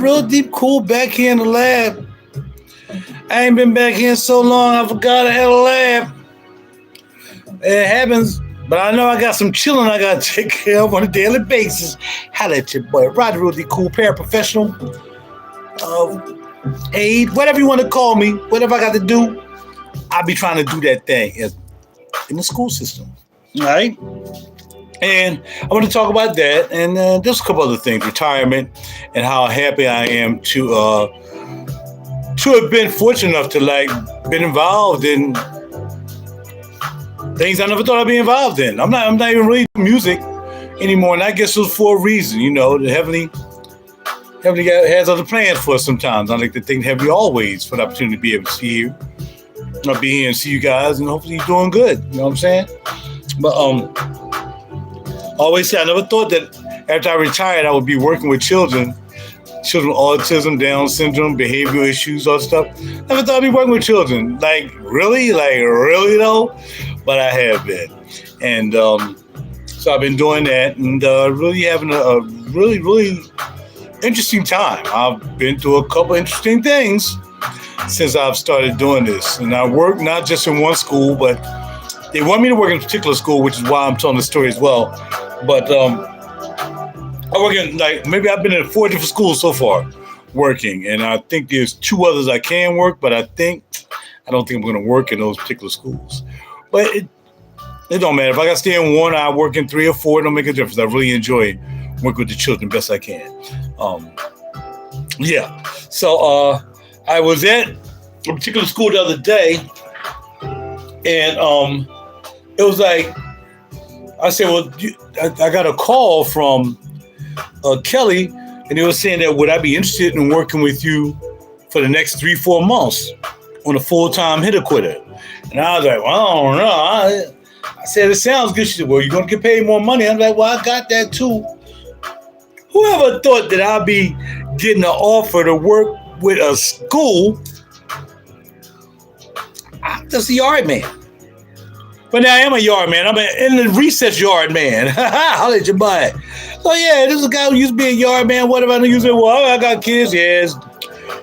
Real Deep Cool back here in the lab. I ain't been back here so long, I forgot I had a lab. It happens, but I know I got some chilling I got to take care of on a daily basis. Holla at your boy, RaJuR, Real Deep Cool, Paraprofessional, aid, whatever you want to call me, whatever I got to do, I'll be trying to do that thing in the school system. All right? And I want to talk about that and just a couple other things, retirement, and how happy I am to have been fortunate enough to been involved in things I never thought I'd be involved in. I'm not even really music anymore, and I guess it was for a reason. You know, the Heavenly has other plans for us sometimes. I like to thank Heavenly always for the opportunity to be able to see you, be here and see you guys, and hopefully you're doing good. You know what I'm saying? But I always say I never thought that after I retired I would be working with children with autism, Down syndrome, behavioral issues, all stuff. Never thought I'd be working with children. Really though? But I have been. And so I've been doing that and really having a really, really interesting time. I've been through a couple interesting things since I've started doing this. And I work not just in one school, but they want me to work in a particular school, which is why I'm telling the story as well. But I work in maybe I've been in 4 different schools so far working, and I think there's 2 others I can work, but I don't think I'm going to work in those particular schools. But it don't matter. If I got to stay in one, I work in 3 or 4. It don't make a difference. I really enjoy working with the children best I can. Yeah. So I was at a particular school the other day, and it was I said, well, I got a call from Kelly, and they were saying that would I be interested in working with you for the next 3-4 months on a full-time hitter quitter? And I was like, well, I don't know. I said, it sounds good. She said, well, you're going to get paid more money. I'm like, well, I got that too. Whoever thought that I'd be getting an offer to work with a school? I'm just a yard man. But now I am a yard man. I'm in the recess yard man. I'll let you buy it. So yeah, this is a guy who used to be a yard man. What if I use it? Well, I got kids. Yes.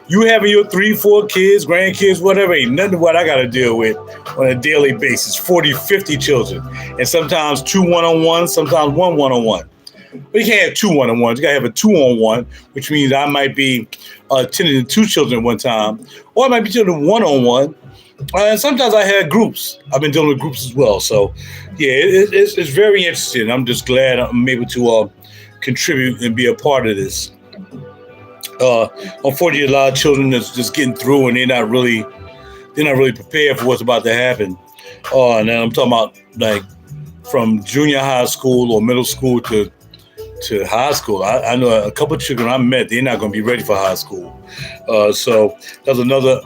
You having your 3-4 kids, grandkids, whatever, ain't nothing what I got to deal with on a daily basis. 40, 50 children. And sometimes 2 one-on-ones, sometimes 1 one-on-one. But you can't have 2 one-on-ones. You got to have a 2-on-1, which means I might be attending 2 children at one time, or I might be attending 1-on-1. And sometimes I had groups. I've been dealing with groups as well. So, yeah, it's very interesting. I'm just glad I'm able to contribute and be a part of this. Unfortunately, a lot of children that's just getting through, and they're not really prepared for what's about to happen. And then I'm talking about from junior high school or middle school to high school. I know a couple of children I met, they're not going to be ready for high school. So that's another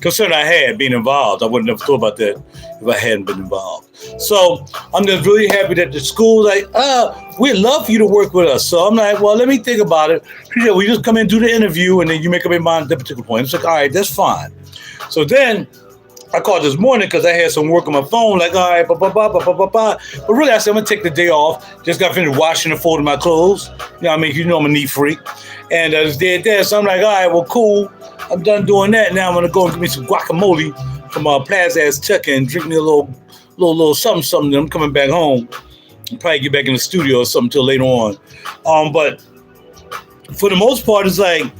concern I had being involved. I wouldn't have thought about that if I hadn't been involved. So I'm just really happy that the school we'd love for you to work with us. So I'm like, well, let me think about it. We just come in and do the interview, and then you make up your mind at that particular point. It's like, all right, that's fine. So then I called this morning because I had some work on my phone, all right, But really, I said, I'm going to take the day off. Just got finished washing and folding my clothes. You know what I mean? You know I'm a neat freak. And I just did that. So I'm like, all right, well, cool. I'm done doing that. Now I'm going to go and get me some guacamole from Plaza Azteca and drink me a little something. Then I'm coming back home. I'll probably get back in the studio or something till later on. But for the most part, it's I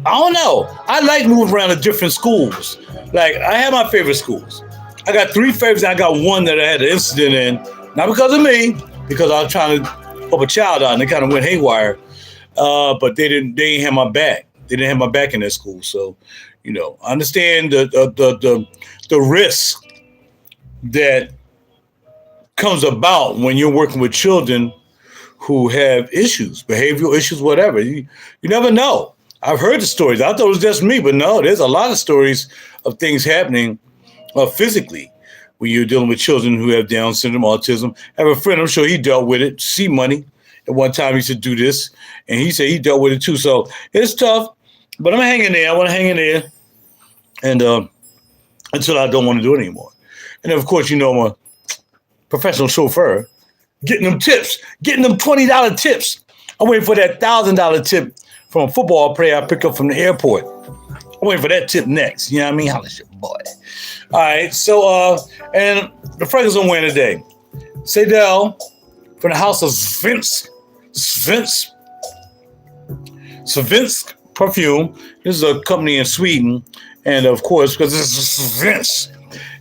don't know. I like moving around to different schools. I have my favorite schools. I got 3 favorites. And I got 1 that I had an incident in. Not because of me, because I was trying to help a child out and they kind of went haywire. But they didn't have my back. They didn't have my back in that school. So, I understand the risk that comes about when you're working with children who have issues, behavioral issues, whatever. You never know. I've heard the stories. I thought it was just me, but no, there's a lot of stories of things happening physically when you're dealing with children who have Down syndrome, autism. I have a friend, I'm sure he dealt with it, C Money. At one time he said do this, and he said he dealt with it too. So it's tough, but I'm hanging there. I want to hang in there and until I don't want to do it anymore. And then, of course, I'm a professional chauffeur, getting them tips, getting them $20 tips I'm waiting for that $1,000 tip from a football player I picked up from the airport. I'm waiting for that tip next. You know what I mean? Holla shit, boy. All right. So, and the fragrance I'm wearing today, Sadell from the house of Svensk Perfume. This is a company in Sweden. And of course, because this is Svensk.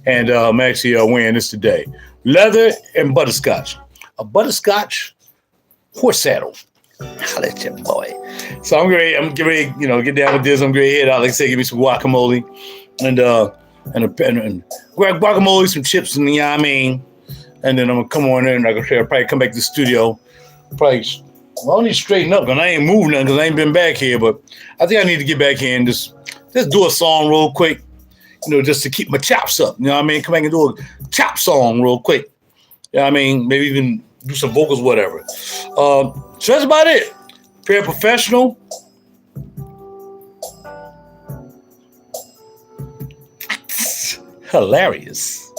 And I'm actually wearing this today. Leather and butterscotch. A butterscotch horse saddle. Holla at your boy. So I'm getting ready, get down with this. I'm going to head out. Like I said, give me some guacamole and guacamole, some chips, and you know what I mean. And then I'm gonna come on in. Like I said, I'll probably come back to the studio. I need to straighten up because I ain't moved nothing because I ain't been back here. But I think I need to get back here and just do a song real quick, just to keep my chops up. You know what I mean? Come back and do a chop song real quick. You know what I mean? Maybe even do some vocals, whatever. So that's about it. Paraprofessional. Hilarious.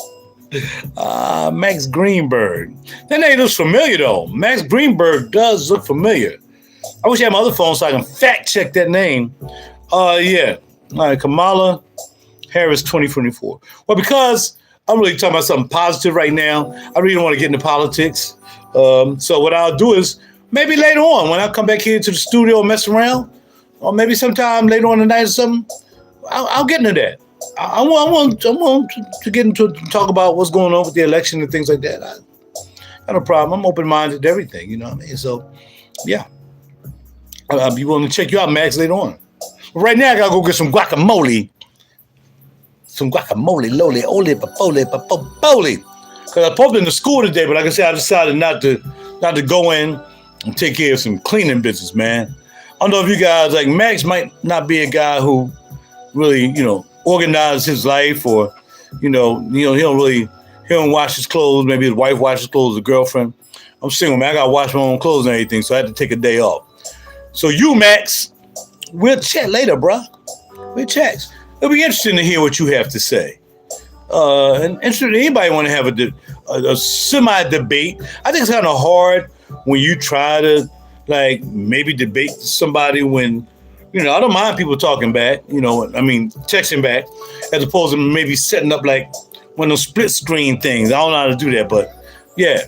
Max Greenberg. That name looks familiar, though. Max Greenberg does look familiar. I wish I had my other phone so I can fact check that name. Yeah. All right, Kamala Harris 2024. Well, because I'm really talking about something positive right now, I really don't want to get into politics. So what I'll do is maybe later on when I come back here to the studio and mess around, or maybe sometime later on tonight or something, I'll get into that. I want to get into talk about what's going on with the election and things like that. I got no problem. I'm open-minded to everything, you know what I mean? So, yeah. I'll be willing to check you out, Max, later on. But right now, I got to go get some guacamole. Some guacamole, loli, oli, papoli. Because I posted in the school today, but like I said, I decided not to go in and take care of some cleaning business, man. I don't know if you guys, like Max might not be a guy who really, organize his life, or he don't wash his clothes. Maybe his wife washes clothes, the girlfriend. I'm single, man. I gotta wash my own clothes and everything, so I had to take a day off. So you, Max, we'll chat later, bro. We'll chat. It'll be interesting to hear what you have to say. And interesting, anybody want to have a semi-debate? I think it's kind of hard when you try to maybe debate somebody when. I don't mind people talking back, texting back, as opposed to maybe setting up like one of those split screen things. I don't know how to do that, but yeah.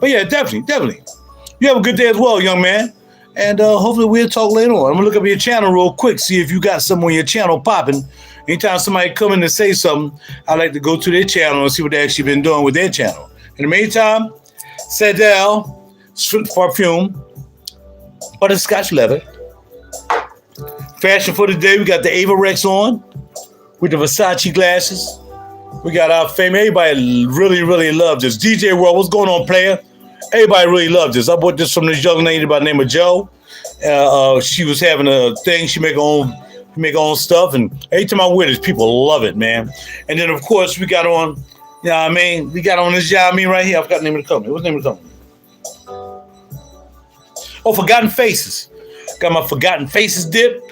But yeah, definitely. You have a good day as well, young man. And hopefully we'll talk later on. I'm going to look up your channel real quick, see if you got something on your channel popping. Anytime somebody come in and say something, I like to go to their channel and see what they actually been doing with their channel. In the meantime, Sadell, Perfume, Butterscotch Leather. Fashion for the day, we got the Ava Rex on with the Versace glasses. We got our fame. Everybody really, really loves this. DJ World, what's going on, player? Everybody really loves this. I bought this from this young lady by the name of Joe. She was having a thing. She make her own stuff. And every time I wear this, people love it, man. And then, of course, we got on, we got on this, right here. I forgot the name of the company. What's the name of the company? Oh, Forgotten Faces. Got my Forgotten Faces dip.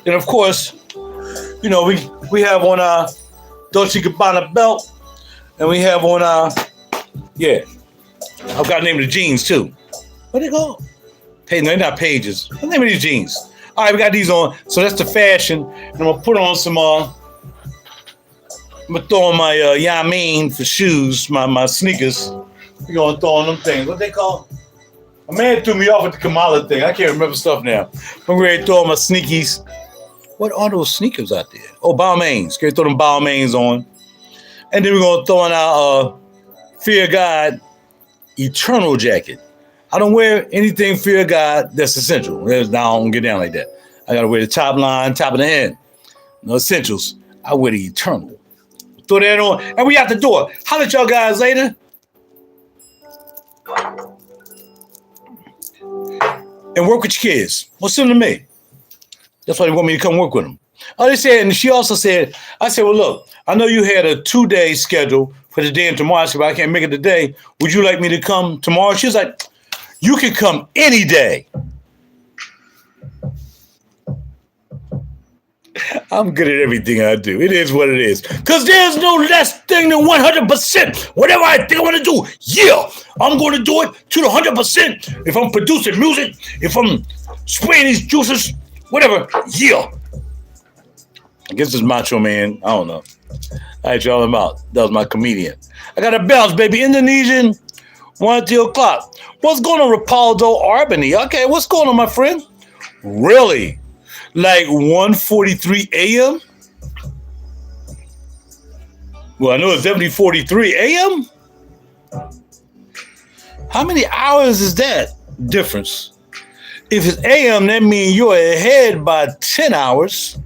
And of course, we have on our Dolce & Gabbana belt, and we have on our, I've got the name of the jeans too. What they called? No, they're not pages. What's the name of these jeans? All right, we got these on. So that's the fashion. And I'm gonna put on some. I'm gonna throw on my for shoes, my sneakers. We're gonna throw on them things. What they call? A man threw me off with the Kamala thing. I can't remember stuff now. I'm ready to throw on my sneakies. What are those sneakers out there? Oh, Balmains. Gonna throw them Balmains on. And then we're going to throw on our Fear God Eternal jacket. I don't wear anything Fear God that's essential. I don't get down like that. I got to wear the top line, top of the head. No essentials. I wear the Eternal. Throw that on. And we out the door. Holla at y'all guys later. And work with your kids. Well, send them to me. That's why they want me to come work with them. Oh, they said, and she also said, I said, well, look, I know you had a 2-day schedule for the day and tomorrow. I said, well, I can't make it today. Would you like me to come tomorrow? She was like, you can come any day. I'm good at everything I do. It is what it is. Because there's no less thing than 100%. Whatever I think I want to do, yeah, I'm going to do it to the 100%. If I'm producing music, if I'm spraying these juices, whatever, yeah. I guess it's Macho Man. I don't know. All right, y'all, I'm out. That was my comedian. I got a bounce, baby. Indonesian, 1 2 o'clock. What's going on, Rapaldo Albany? Okay, what's going on, my friend? Really? Like 1:43 a.m.? Well, I know it's 7:43 a.m. How many hours is that difference? If it's a.m., that means you're ahead by 10 hours.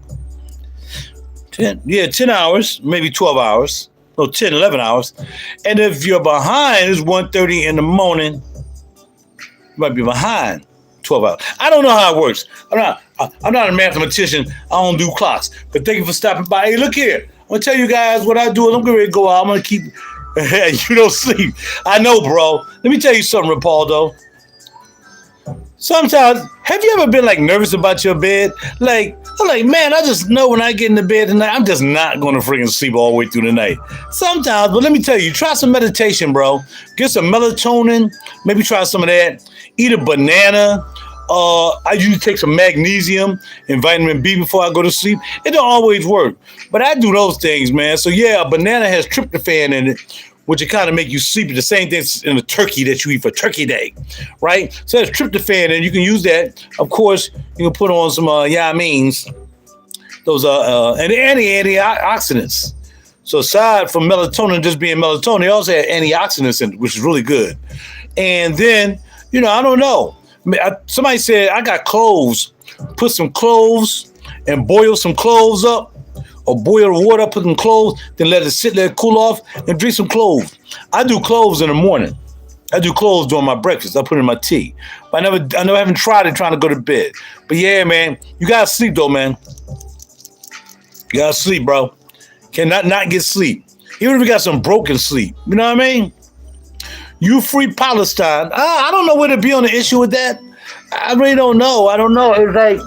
10 hours, maybe 12 hours. No, 10, 11 hours. And if you're behind, it's 1:30 in the morning. You might be behind 12 hours. I don't know how it works. I'm not a mathematician. I don't do clocks. But thank you for stopping by. Hey, look here. I'm going to tell you guys what I do. I'm getting ready to go out. I'm going to keep... you don't sleep. I know, bro. Let me tell you something, Rapaldo. Sometimes, have you ever been like nervous about your bed? I'm like, man, I just know when I get into bed tonight, I'm just not going to freaking sleep all the way through the night. Sometimes, but let me tell you, try some meditation, bro. Get some melatonin. Maybe try some of that. Eat a banana. I usually take some magnesium and vitamin B before I go to sleep. It don't always work, but I do those things, man. So yeah, a banana has tryptophan in it, which it kind of make you sleepy. The same thing in a turkey that you eat for Turkey Day, right? So there's tryptophan, and you can use that. Of course, you can put on some those and antioxidants. So aside from melatonin just being melatonin, they also have antioxidants in it, which is really good. And then, I don't know. Somebody said I got cloves. Put some cloves and boil some cloves up, or boil the water, put some cloves, then let it cool off, and drink some cloves. I do cloves in the morning. I do cloves during my breakfast. I put it in my tea. But I haven't tried it trying to go to bed. But yeah, man, you gotta sleep though, man. You gotta sleep, bro. Cannot not get sleep. Even if you got some broken sleep. You know what I mean? You free Palestine. I don't know where to be on the issue with that. I really don't know. I don't know. It's like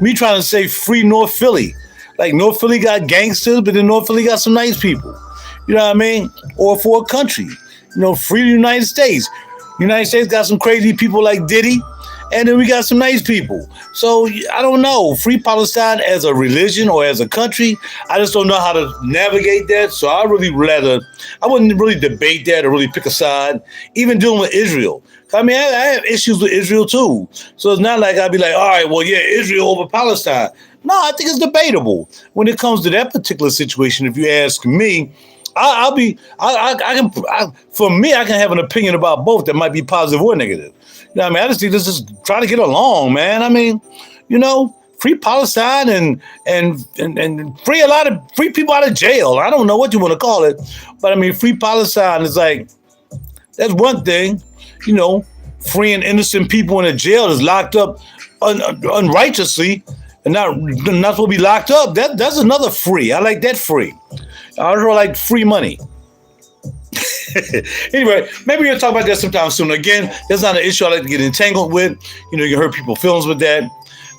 me trying to say free North Philly. Like North Philly got gangsters, but then North Philly got some nice people. You know what I mean? Or for a country. Free the United States. United States got some crazy people like Diddy. And then we got some nice people. So I don't know. Free Palestine as a religion or as a country, I just don't know how to navigate that. So I wouldn't really debate that or really pick a side, even dealing with Israel. I mean, I have issues with Israel too. So it's not like I'd be like, all right, well, yeah, Israel over Palestine. No, I think it's debatable. When it comes to that particular situation, if you ask me, I can have an opinion about both that might be positive or negative. I mean, I just think this is trying to get along, man. I mean, free Palestine and free people out of jail. I don't know what you want to call it, but I mean, free Palestine is like, that's one thing, freeing innocent people in a jail that's locked up unrighteously and not supposed to be locked up. That's another free. I like that free. I also like free money. Anyway, maybe we'll talk about that sometime soon. Again, that's not an issue I like to get entangled with. You hurt people's feelings with that,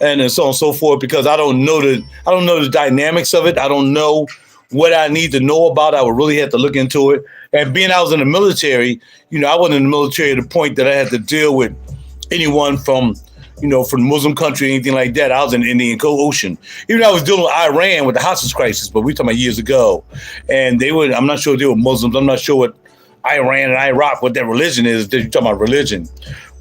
and so on and so forth. Because I don't know the dynamics of it. I don't know what I need to know about. I would really have to look into it. And being I was in the military, I wasn't in the military to the point that I had to deal with anyone from from Muslim country, anything like that. I was in the Indian Ocean. Even I was dealing with Iran with the hostage crisis, but we're talking about years ago. And I'm not sure they were Muslims. I'm not sure what Iran and Iraq, what their religion is. You're talking about religion.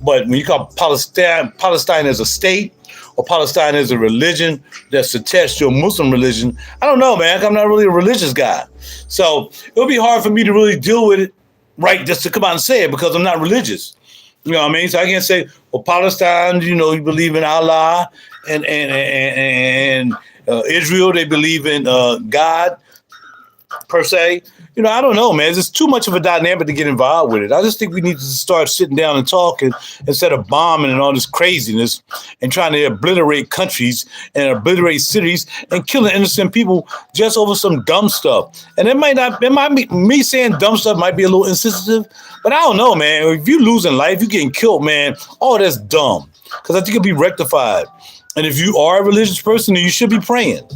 But when you call Palestine as a state, or Palestine as a religion that's attached to a Muslim religion, I don't know, man. I'm not really a religious guy. So it'll be hard for me to really deal with it, right, just to come out and say it, because I'm not religious. You know what I mean? So I can't say, well, Palestine, you believe in Allah, and Israel, they believe in God, per se. I don't know, man. It's too much of a dynamic to get involved with it. I just think we need to start sitting down and talking instead of bombing and all this craziness and trying to obliterate countries and obliterate cities and killing innocent people just over some dumb stuff. And me saying dumb stuff might be a little insensitive, but I don't know, man. If you're losing life, you're getting killed, man. Oh, that's dumb. Because I think it'll be rectified. And if you are a religious person, then you should be praying.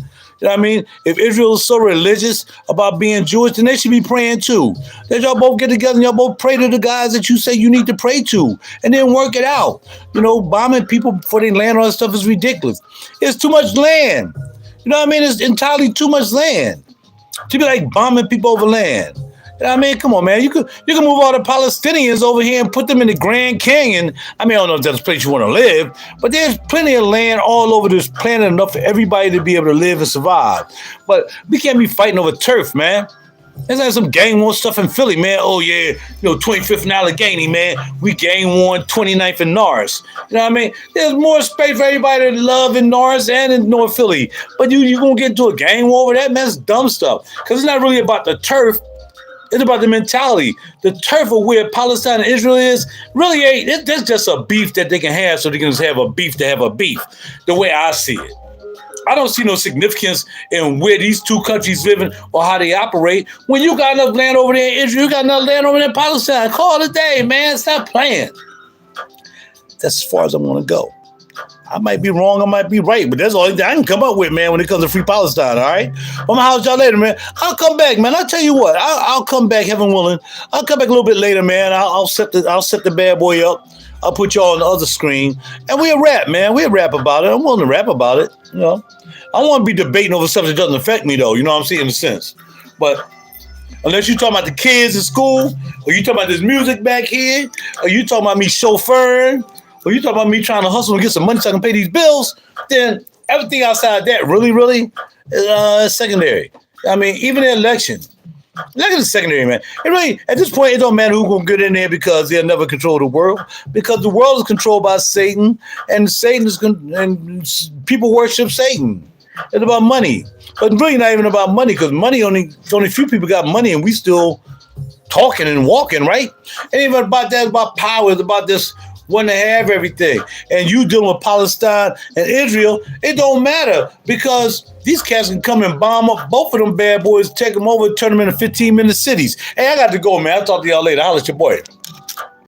You know what I mean? If Israel is so religious about being Jewish, then they should be praying too. Then y'all both get together and y'all both pray to the guys that you say you need to pray to, and then work it out. You know, bombing people before they land on that stuff is ridiculous. It's too much land. You know what I mean? It's entirely too much land to be like bombing people over land. You know what I mean? Come on, man. You can move all the Palestinians over here and put them in the Grand Canyon. I mean, I don't know if that's a place you want to live, but there's plenty of land all over this planet, enough for everybody to be able to live and survive. But we can't be fighting over turf, man. There's like some gang war stuff in Philly, man. Oh, yeah, 25th and Allegheny, man. We gang war 29th and Norris. You know what I mean? There's more space for everybody to love in Norris and in North Philly. But you going to get into a gang war over that? Man, it's dumb stuff. Because it's not really about the turf. It's about the mentality. The turf of where Palestine and Israel is really ain't. That's just a beef that they can have so they can just have a beef to have a beef, the way I see it. I don't see no significance in where these two countries living or how they operate. When you got enough land over there in Israel, you got enough land over there in Palestine. Call it a day, man. Stop playing. That's as far as I want to go. I might be wrong, I might be right, but that's all I can come up with, man, when it comes to free Palestine, all right? I'm going to house y'all later, man. I'll come back, man. I'll tell you what. I'll come back, heaven willing. I'll come back a little bit later, man. I'll set the bad boy up. I'll put y'all on the other screen, and we'll rap, man. We'll rap about it. I'm willing to rap about it, you know. I don't want to be debating over stuff that doesn't affect me, though. You know what I'm saying, in a sense. But unless you're talking about the kids in school, or you talking about this music back here, or you talking about me chauffeuring, or you talking about me trying to hustle and get some money so I can pay these bills, then everything outside that really is secondary. I mean, even the election is secondary, man. It really, at this point, it don't matter who's going to get in there because they'll never control the world. Because the world is controlled by Satan, and and people worship Satan. It's about money. But it's really not even about money, because money only few people got money, and we still talking and walking, right? It ain't even about that. It's about power. It's about this want to have everything. And you dealing with Palestine and Israel, it don't matter, because these cats can come and bomb up both of them bad boys, take them over, turn them into 15-minute cities. Hey, I got to go, man. I'll talk to y'all later. Holla at your boy.